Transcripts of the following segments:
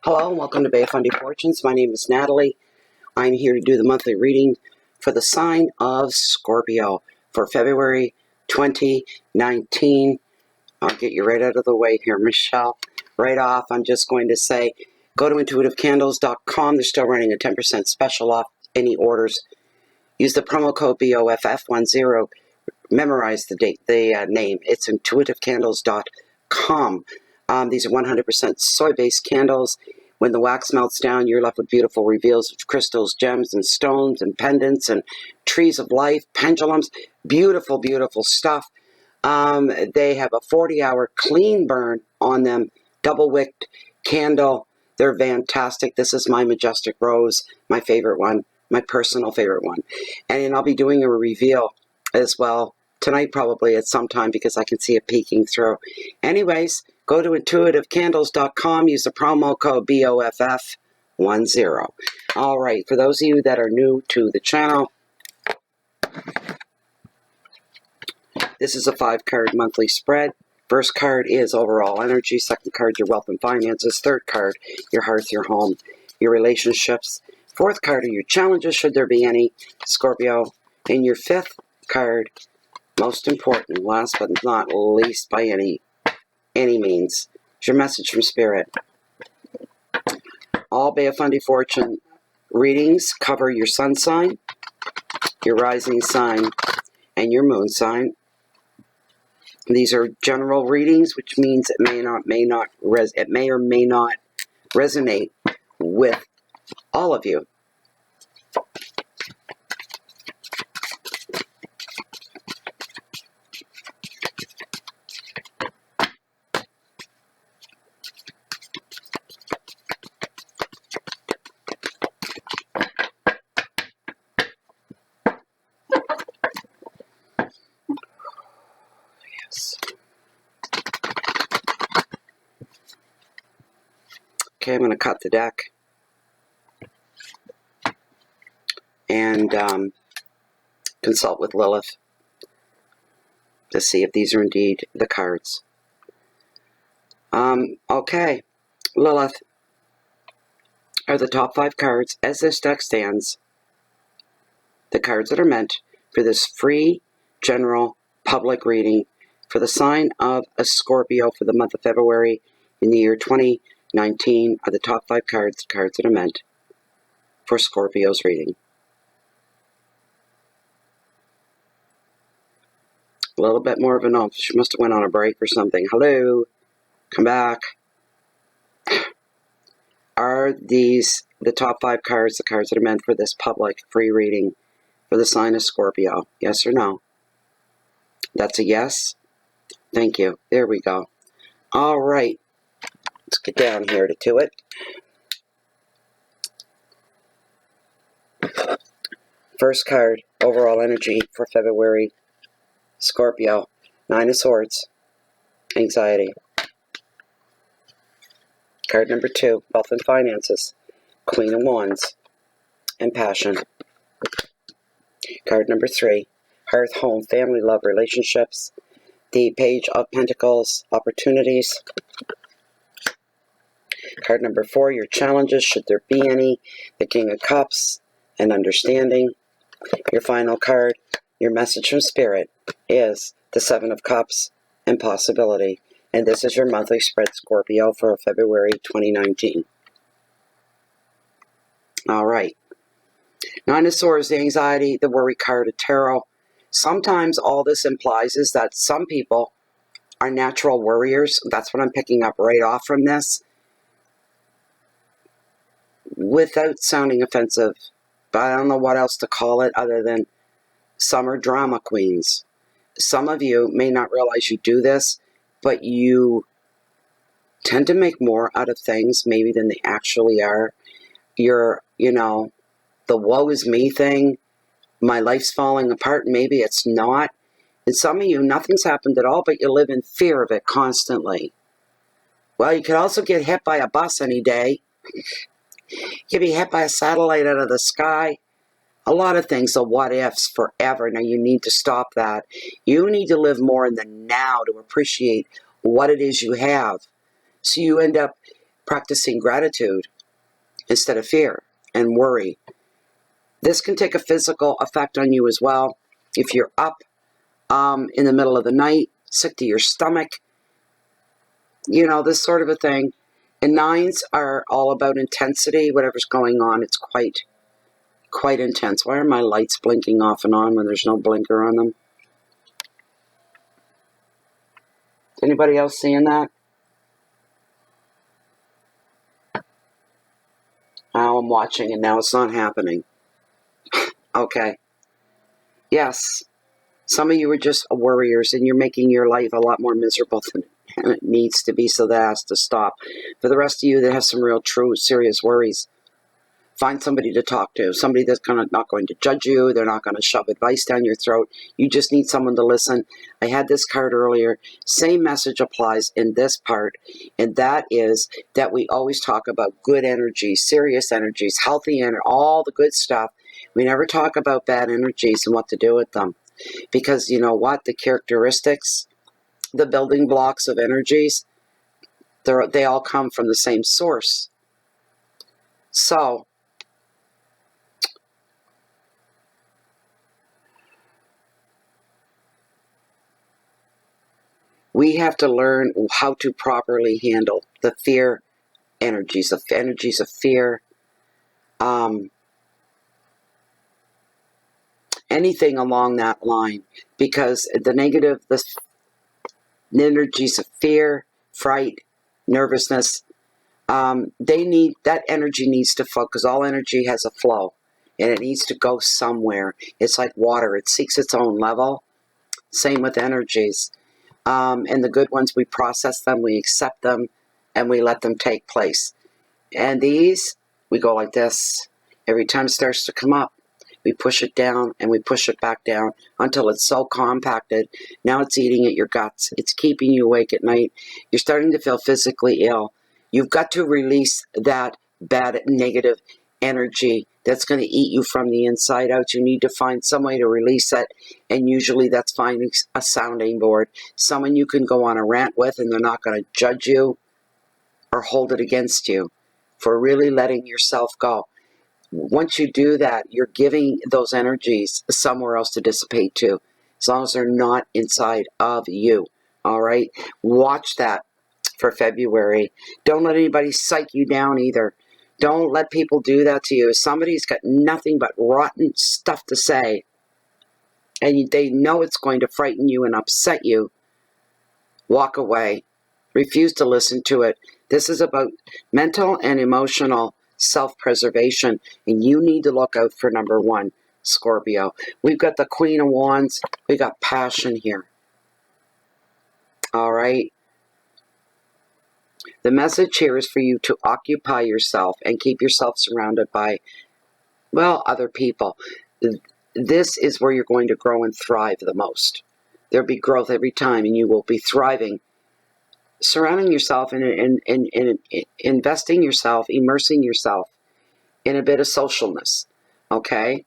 Hello and welcome to Bay Fundy Fortunes. My name is Natalie. I'm here to do the monthly reading for the sign of Scorpio for February 2019. I'll get you right out of the way here, Michelle. Right off, I'm just going to say, go to intuitivecandles.com. They're still running a 10% special off any orders. Use the promo code BOFF10. Memorize the name. It's intuitivecandles.com. These are 100% soy-based candles. When the wax melts down, you're left with beautiful reveals of crystals, gems, and stones, and pendants, and trees of life, pendulums. Beautiful, beautiful stuff. They have a 40-hour clean burn on them, double-wicked candle. They're fantastic. This is my Majestic Rose, my favorite one, my personal favorite one. And I'll be doing a reveal as well tonight, probably at some time, because I can see it peeking through. Anyways, go to intuitivecandles.com. Use the promo code BOFF10. All right, for those of you that are new to the channel, this is a 5-card monthly spread. First card is overall energy. Second card, your wealth and finances. Third card, your hearth, your home, your relationships. Fourth card are your challenges, should there be any, Scorpio. And your fifth card, most important, last but not least by any means, is your message from Spirit. All Bay of Fundy Fortune readings cover your sun sign, your rising sign, and your moon sign. These are general readings, which means it may or may not resonate with all of you. Okay, I'm going to cut the deck and consult with Lilith to see if these are indeed the cards. Okay, Lilith, are the top 5 cards, as this deck stands, the cards that are meant for this free, general, public reading for the sign of a Scorpio for the month of February in the year 2019 are the top 5 cards, the cards that are meant for Scorpio's reading. A little bit more of a no. She must have went on a break or something. Hello? Come back. Are these the top 5 cards, the cards that are meant for this public free reading for the sign of Scorpio? Yes or no? That's a yes. Thank you. There we go. All right. Let's get down here to it. First card, overall energy for February, Scorpio. 9 of Swords, anxiety. Card number 2, wealth and finances, Queen of Wands, and passion. Card number 3, hearth, home, family, love, relationships, the Page of Pentacles, opportunities. Card number 4, your challenges, should there be any, the King of Cups, and understanding. Your final card, your message from Spirit, is the 7 of Cups and possibility. And this is your monthly spread, Scorpio, for February 2019. All right. 9 of Swords, the anxiety, the worry card of tarot. Sometimes all this implies is that some people are natural worriers. That's what I'm picking up right off from this. Without sounding offensive, but I don't know what else to call it other than some are drama queens. Some of you may not realize you do this, but you tend to make more out of things maybe than they actually are. You're, the woe is me thing, my life's falling apart, maybe it's not. And some of you, nothing's happened at all, but you live in fear of it constantly. Well, you could also get hit by a bus any day. You could be hit by a satellite out of the sky. A lot of things are what ifs forever. Now you need to stop that. You need to live more in the now to appreciate what it is you have. So you end up practicing gratitude instead of fear and worry. This can take a physical effect on you as well. If you're up in the middle of the night, sick to your stomach, you know, this sort of a thing. And 9s are all about intensity. Whatever's going on, it's quite intense. Why are my lights blinking off and on when there's no blinker on them? Is anybody else seeing that? Now I'm watching and now it's not happening. Okay. Yes. Some of you are just worriers and you're making your life a lot more miserable than it needs to be, so that has to stop. For the rest of you that have some real, true, serious worries, find somebody to talk to. Somebody that's not going to judge you. They're not going to shove advice down your throat. You just need someone to listen. I had this card earlier. Same message applies in this part. And that is that we always talk about good energies, serious energies, healthy energy, all the good stuff. We never talk about bad energies and what to do with them. Because you know what? The characteristics, the building blocks of energies, they all come from the same source. So, we have to learn how to properly handle the fear energies, the energies of fear, anything along that line, because the negative, the energies of fear, fright, nervousness, that energy needs to flow, because all energy has a flow, and it needs to go somewhere. It's like water. It seeks its own level. Same with energies. And the good ones, we process them, we accept them, and we let them take place. And these, we go like this. Every time it starts to come up, we push it down and we push it back down until it's so compacted. Now it's eating at your guts. It's keeping you awake at night. You're starting to feel physically ill. You've got to release that bad, negative energy that's going to eat you from the inside out. You need to find some way to release it, and usually that's finding a sounding board, someone you can go on a rant with, and they're not going to judge you or hold it against you for really letting yourself go. Once you do that, you're giving those energies somewhere else to dissipate to, as long as they're not inside of you. All right? Watch that for February. Don't let anybody psych you down either. Don't let people do that to you. If somebody's got nothing but rotten stuff to say, and they know it's going to frighten you and upset you, walk away. Refuse to listen to it. This is about mental and emotional self-preservation, and you need to look out for number 1, Scorpio. We've got the Queen of Wands. We got passion here. All right? The message here is for you to occupy yourself and keep yourself surrounded by, well, other people. This is where you're going to grow and thrive the most. There'll be growth every time, and you will be thriving. Surrounding yourself and investing yourself, immersing yourself in a bit of socialness. Okay?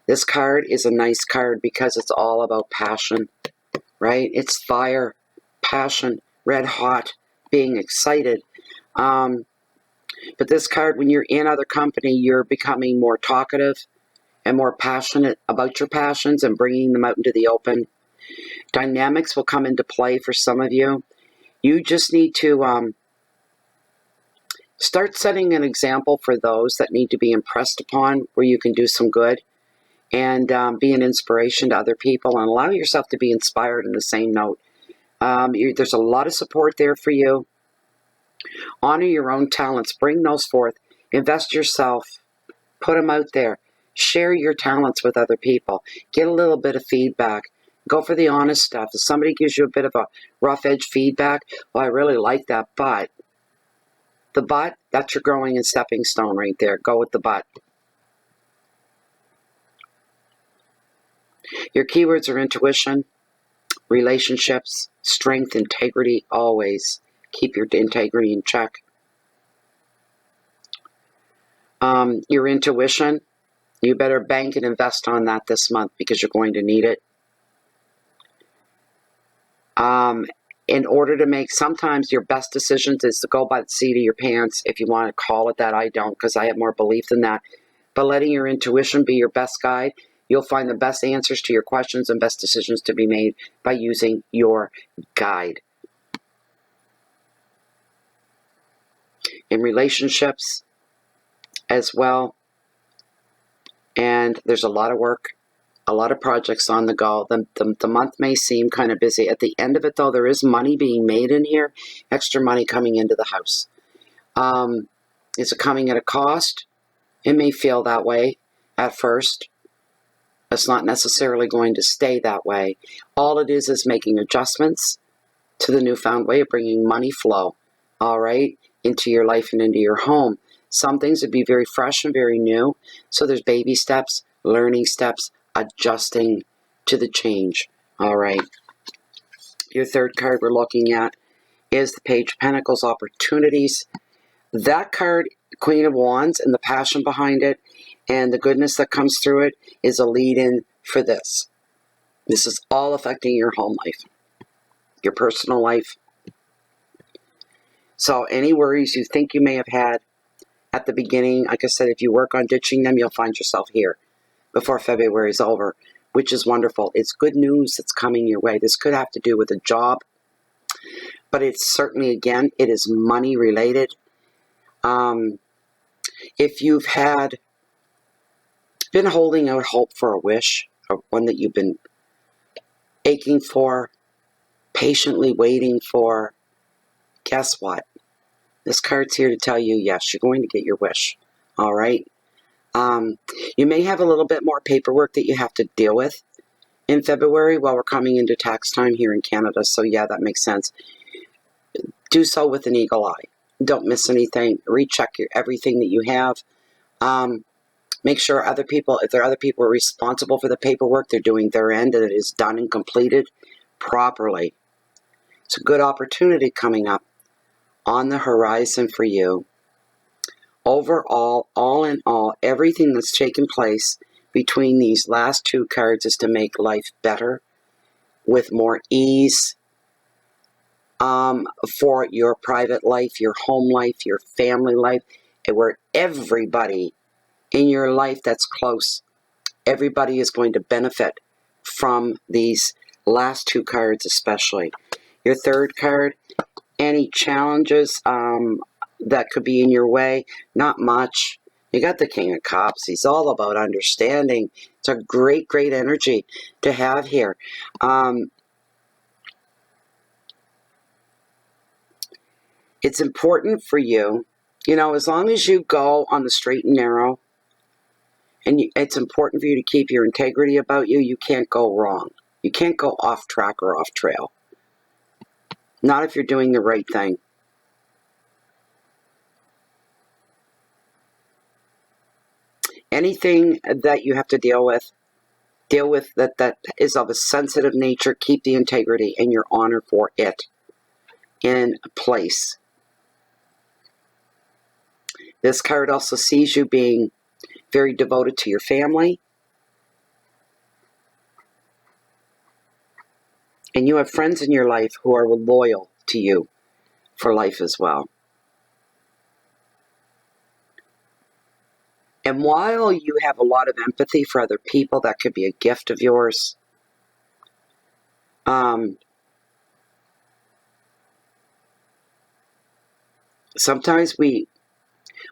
This card is a nice card because it's all about passion, right? It's fire, passion, red hot, being excited. But this card, when you're in other company, you're becoming more talkative and more passionate about your passions and bringing them out into the open. Dynamics will come into play for some of you. You just need to start setting an example for those that need to be impressed upon, where you can do some good and be an inspiration to other people, and allow yourself to be inspired in the same note. There's a lot of support there for you. Honor your own talents. Bring those forth. Invest yourself. Put them out there. Share your talents with other people. Get a little bit of feedback. Go for the honest stuff. If somebody gives you a bit of a rough edge feedback, well, I really like that, but the but, that's your growing and stepping stone right there. Go with the but. Your keywords are intuition, relationships, strength, integrity, always. Keep your integrity in check. Your intuition, you better bank and invest on that this month because you're going to need it. in order to make sometimes your best decisions is to go by the seat of your pants, if you want to call it that. I don't, because I have more belief than that. But letting your intuition be your best guide, you'll find the best answers to your questions and best decisions to be made by using your guide. In relationships as well, and there's a lot of work, a lot of projects on the go. The month may seem kind of busy. At the end of it, though, there is money being made in here, extra money coming into the house. Is it coming at a cost? It may feel that way at first. It's not necessarily going to stay that way. All it is making adjustments to the newfound way of bringing money flow, all right, into your life and into your home. Some things would be very fresh and very new. So there's baby steps, learning steps, adjusting to the change. All right. Your third card we're looking at is the Page of Pentacles, opportunities. That card, Queen of Wands, and the passion behind it and the goodness that comes through it is a lead-in for this. This is all affecting your home life, your personal life. So any worries you think you may have had at the beginning, like I said, if you work on ditching them, you'll find yourself here before February is over, which is wonderful. It's good news that's coming your way. This could have to do with a job, but it's certainly, again, it is money related. If you've been holding out hope for a wish, or one that you've been aching for, patiently waiting for, guess what? This card's here to tell you, yes, you're going to get your wish. All right? You may have a little bit more paperwork that you have to deal with in February while we're coming into tax time here in Canada. So, yeah, that makes sense. Do so with an eagle eye. Don't miss anything. Recheck everything that you have. Make sure other people, if there are other people who are responsible for the paperwork, they're doing their end and it is done and completed properly. It's a good opportunity coming up on the horizon for you. Overall, all in all, everything that's taken place between these last two cards is to make life better, with more ease, for your private life, your home life, your family life, and where everybody in your life that's close, everybody is going to benefit from these last two cards especially. Your third card, any challenges that could be in your way? Not much. You got the King of Cups. He's all about understanding. It's a great, great energy to have here. It's important for you, as long as you go on the straight and narrow, and it's important for you to keep your integrity about you, you can't go wrong. You can't go off track or off trail. Not if you're doing the right thing. Anything that you have to deal with that is of a sensitive nature, keep the integrity and your honor for it in place. This card also sees you being very devoted to your family. And you have friends in your life who are loyal to you for life as well. And while you have a lot of empathy for other people, that could be a gift of yours. Sometimes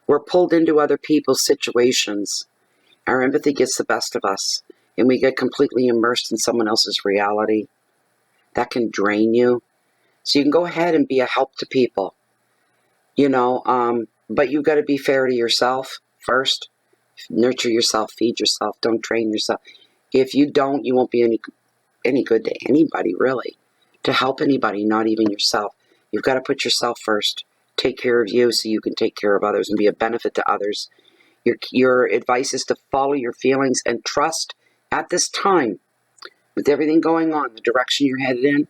we're pulled into other people's situations. Our empathy gets the best of us, and we get completely immersed in someone else's reality. That can drain you. So you can go ahead and be a help to people, but you've got to be fair to yourself first. Nurture yourself, feed yourself, don't drain yourself. If you don't, you won't be any good to anybody, really. To help anybody, not even yourself. You've got to put yourself first. Take care of you so you can take care of others and be a benefit to others. Your advice is to follow your feelings and trust at this time, with everything going on, the direction you're headed in,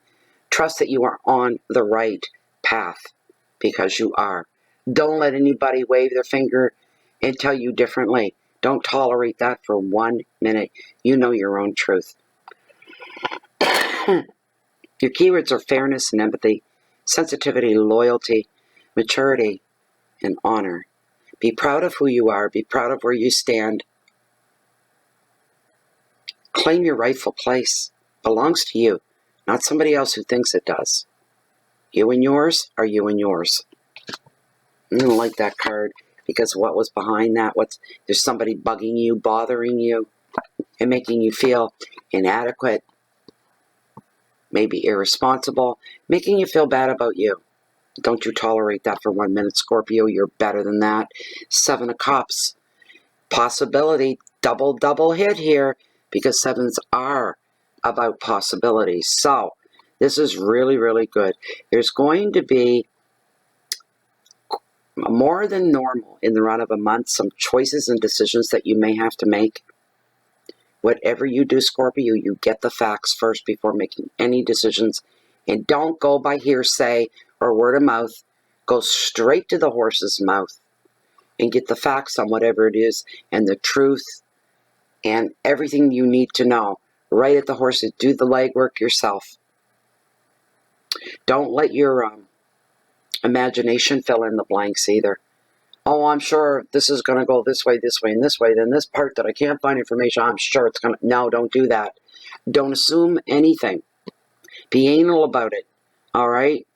trust that you are on the right path, because you are. Don't let anybody wave their finger and tell you differently. Don't tolerate that for 1 minute. You know your own truth. Your keywords are fairness and empathy, sensitivity, loyalty, maturity, and honor. Be proud of who you are. Be proud of where you stand. Claim your rightful place. It belongs to you, not somebody else who thinks it does. You and yours are you and yours. I don't like that card because what was behind that? There's somebody bugging you, bothering you, and making you feel inadequate, maybe irresponsible, making you feel bad about you. Don't you tolerate that for 1 minute, Scorpio. You're better than that. 7 of Cups. Possibility. Double hit here because 7s are about possibilities. So this is really, really good. There's going to be more than normal in the run of a month, some choices and decisions that you may have to make. Whatever you do, Scorpio, you get the facts first before making any decisions. And don't go by hearsay or word of mouth. Go straight to the horse's mouth and get the facts on whatever it is and the truth and everything you need to know. Right at the horses. Do the legwork yourself. Don't let your imagination fill in the blanks either. Oh, I'm sure this is going to go this way, and this way. Then this part that I can't find information, I'm sure it's going to... No, don't do that. Don't assume anything. Be anal about it. All right?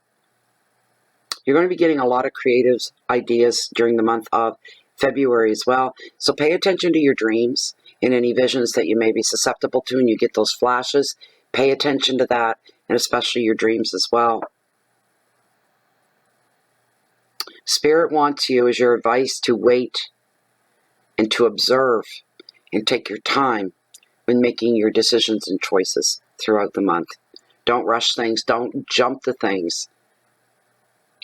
You're going to be getting a lot of creative ideas during the month of February as well. So pay attention to your dreams and any visions that you may be susceptible to, and you get those flashes. Pay attention to that, and especially your dreams as well. Spirit wants you, as your advice, to wait and to observe and take your time when making your decisions and choices throughout the month. Don't rush things. Don't jump to things.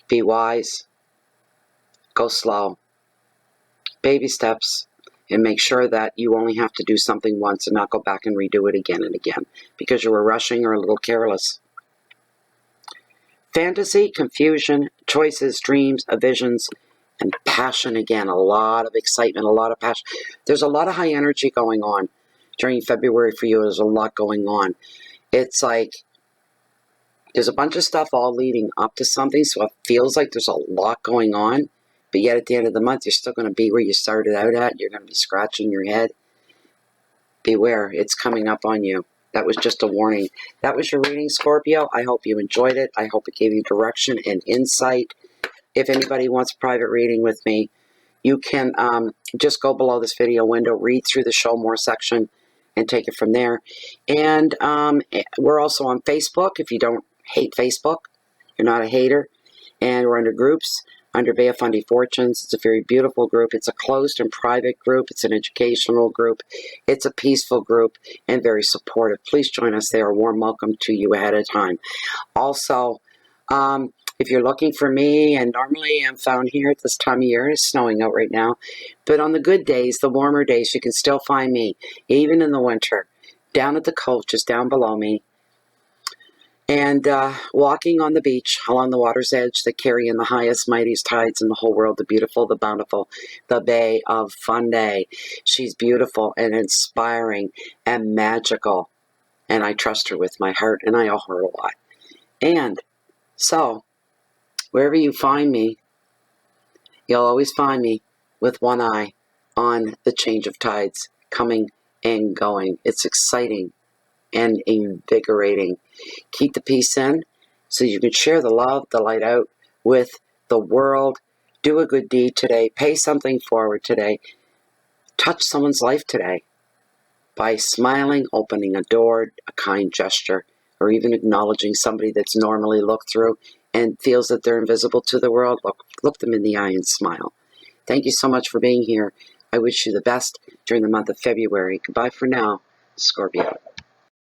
Be wise. Go slow. Baby steps. And make sure that you only have to do something once and not go back and redo it again and again because you were rushing or a little careless. Fantasy, confusion, choices, dreams, visions, and passion again. A lot of excitement, a lot of passion. There's a lot of high energy going on during February for you. There's a lot going on. It's like there's a bunch of stuff all leading up to something, so it feels like there's a lot going on. But yet at the end of the month, you're still going to be where you started out at. You're going to be scratching your head. Beware, it's coming up on you. That was just a warning. That was your reading, Scorpio. I hope you enjoyed it. I hope it gave you direction and insight. If anybody wants a private reading with me, you can just go below this video window, read through the Show More section, and take it from there. And we're also on Facebook. If you don't hate Facebook, you're not a hater. And we're under groups, under Bea Fundy Fortunes. It's a very beautiful group. It's a closed and private group. It's an educational group. It's a peaceful group and very supportive. Please join us there. A warm welcome to you ahead of time. Also, if you're looking for me, and normally I'm found here at this time of year, it's snowing out right now, but on the good days, the warmer days, you can still find me, even in the winter, down at the coast, just down below me, and walking on the beach along the water's edge that carry in the highest, mightiest tides in the whole world, the beautiful, the bountiful, the Bay of Fundy. She's beautiful and inspiring and magical, and I trust her with my heart, and I owe her a lot. And so, wherever you find me, you'll always find me with one eye on the change of tides coming and going. It's exciting and invigorating. Keep the peace in so you can share the love, the light out with the world. Do a good deed today. Pay something forward today. Touch someone's life today by smiling, opening a door, a kind gesture, or even acknowledging somebody that's normally looked through and feels that they're invisible to the world. Look them in the eye and smile. Thank you so much for being here. I wish you the best during the month of February. Goodbye for now, Scorpio.